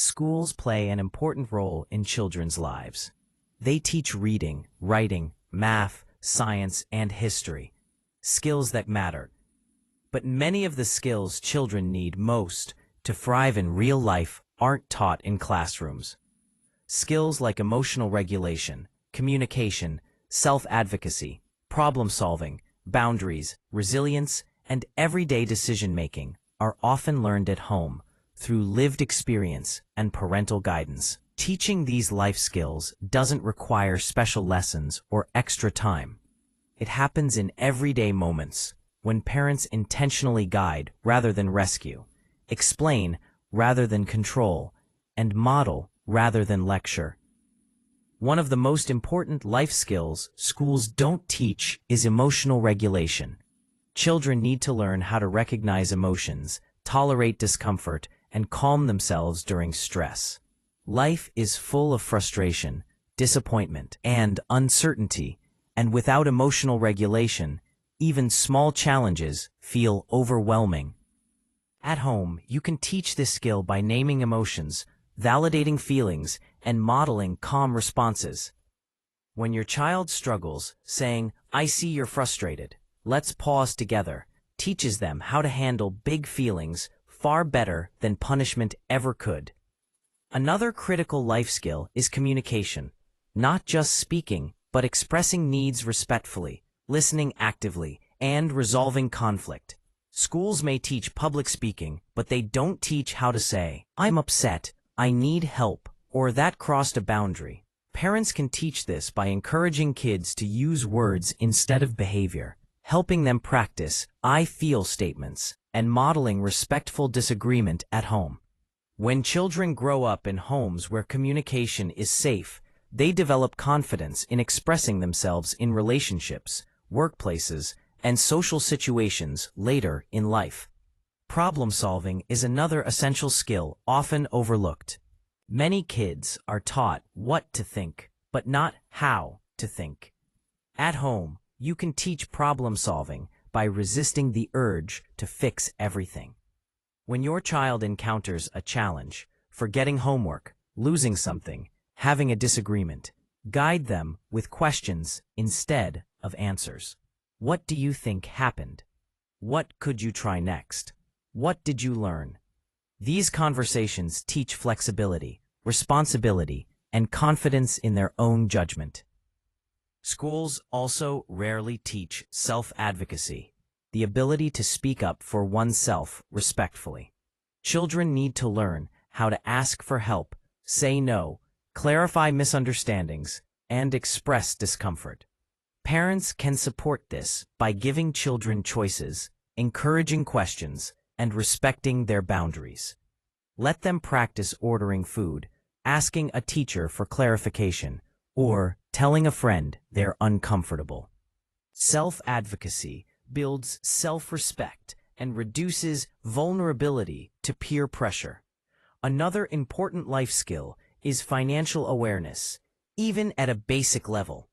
Schools play an important role in children's lives. They teach reading, writing, math, science, and history, skills that matter. But many of the skills children need most to thrive in real life aren't taught in classrooms. Skills like emotional regulation, communication, self-advocacy, problem-solving, boundaries, resilience, and everyday decision-making are often learned at home through lived experience and parental guidance. Teaching these life skills doesn't require special lessons or extra time. It happens in everyday moments, when parents intentionally guide rather than rescue, explain rather than control, and model rather than lecture. One of the most important life skills schools don't teach is emotional regulation. Children need to learn how to recognize emotions, tolerate discomfort, and calm themselves during stress. Life is full of frustration, disappointment, and uncertainty, and without emotional regulation, even small challenges feel overwhelming. At home, you can teach this skill by naming emotions, validating feelings, and modeling calm responses. When your child struggles, saying, "I see you're frustrated, let's pause together," teaches them how to handle big feelings far better than punishment ever could. Another critical life skill is communication, not just speaking, but expressing needs respectfully, listening actively, and resolving conflict. Schools may teach public speaking, but they don't teach how to say, "I'm upset, I need help," or "that crossed a boundary." Parents can teach this by encouraging kids to use words instead of behavior, helping them practice "I feel" statements, and modeling respectful disagreement at home. When children grow up in homes where communication is safe, they develop confidence in expressing themselves in relationships, workplaces, and social situations later in life. Problem solving is another essential skill often overlooked. Many kids are taught what to think, but not how to think. At home, you can teach problem solving by resisting the urge to fix everything. When your child encounters a challenge, forgetting homework, losing something, having a disagreement, guide them with questions instead of answers. What do you think happened? What could you try next? What did you learn? These conversations teach flexibility, responsibility, and confidence in their own judgment. Schools also rarely teach self-advocacy, the ability to speak up for oneself respectfully. Children need to learn how to ask for help, say no, clarify misunderstandings, and express discomfort. Parents can support this by giving children choices, encouraging questions, and respecting their boundaries. Let them practice ordering food, asking a teacher for clarification, or telling a friend they're uncomfortable. Self-advocacy builds self-respect and reduces vulnerability to peer pressure. Another important life skill is financial awareness, even at a basic level.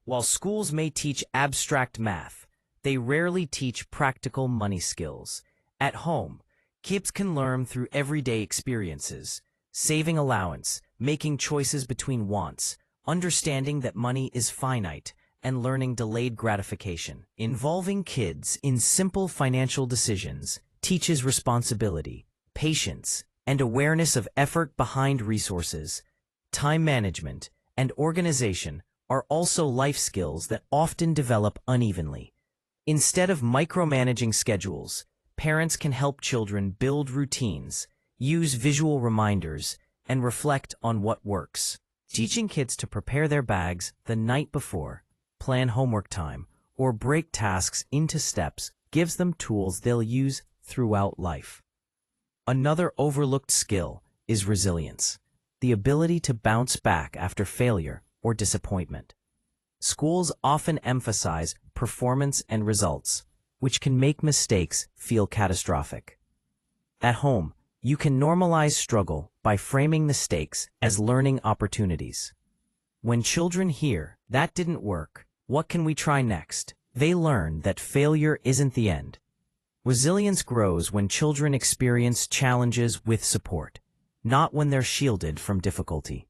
While schools may teach abstract math, they rarely teach practical money skills. At home, kids can learn through everyday experiences, saving allowance, making choices between wants, understanding that money is finite, and learning delayed gratification. Involving kids in simple financial decisions teaches responsibility, patience, and awareness of effort behind resources. Time management and organization are also life skills that often develop unevenly. Instead of micromanaging schedules, parents can help children build routines, use visual reminders, and reflect on what works. Teaching kids to prepare their bags the night before, plan homework time, or break tasks into steps gives them tools they'll use throughout life. Another overlooked skill is resilience, the ability to bounce back after failure or disappointment. Schools often emphasize performance and results, which can make mistakes feel catastrophic. At home, you can normalize struggle by framing the stakes as learning opportunities. When children hear, "That didn't work, what can we try next?" they learn that failure isn't the end. Resilience grows when children experience challenges with support. not when they're shielded from difficulty.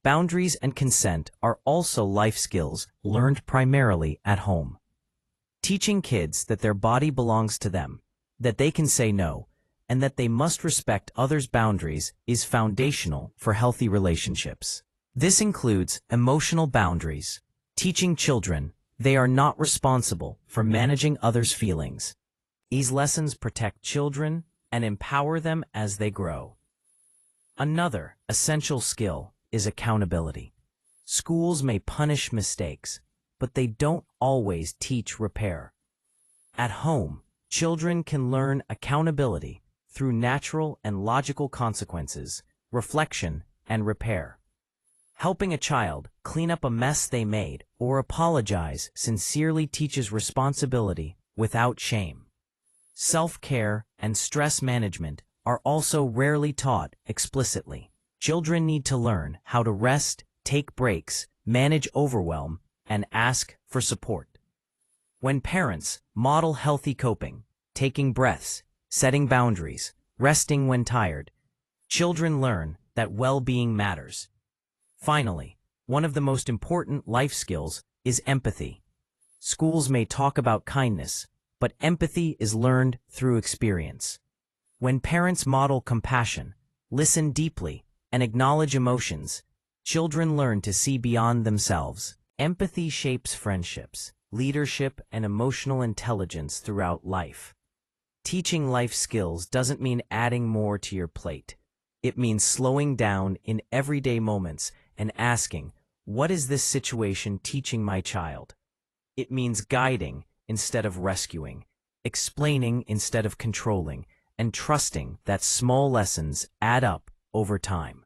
Boundaries and consent are also life skills learned primarily at home. Teaching kids that their body belongs to them, that they can say no, and that they must respect others' boundaries is foundational for healthy relationships. This includes emotional boundaries, teaching children they are not responsible for managing others' feelings. These lessons protect children and empower them as they grow. Another essential skill is accountability. Schools may punish mistakes, but they don't always teach repair. At home, children can learn accountability through natural and logical consequences, reflection, and repair. Helping a child clean up a mess they made or apologize sincerely teaches responsibility without shame. Self-care and stress management are also rarely taught explicitly. Children need to learn how to rest, take breaks, manage overwhelm, and ask for support. When parents model healthy coping, taking breaths, setting boundaries, resting when tired, children learn that well-being matters. Finally, one of the most important life skills is empathy. Schools may talk about kindness, but empathy is learned through experience. When parents model compassion, listen deeply, and acknowledge emotions, children learn to see beyond themselves. Empathy shapes friendships, leadership, and emotional intelligence throughout life. Teaching life skills doesn't mean adding more to your plate. It means slowing down in everyday moments and asking, what is this situation teaching my child? It means guiding instead of rescuing, explaining instead of controlling, and trusting that small lessons add up over time.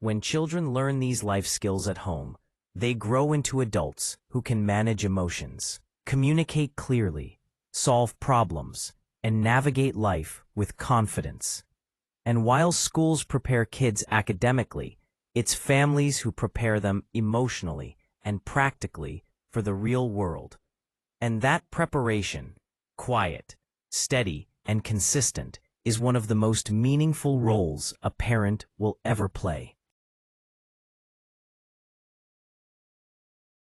When children learn these life skills at home, they grow into adults who can manage emotions, communicate clearly, solve problems, and navigate life with confidence. And while schools prepare kids academically, it's families who prepare them emotionally and practically for the real world. And that preparation, quiet, steady, and consistent, is one of the most meaningful roles a parent will ever play.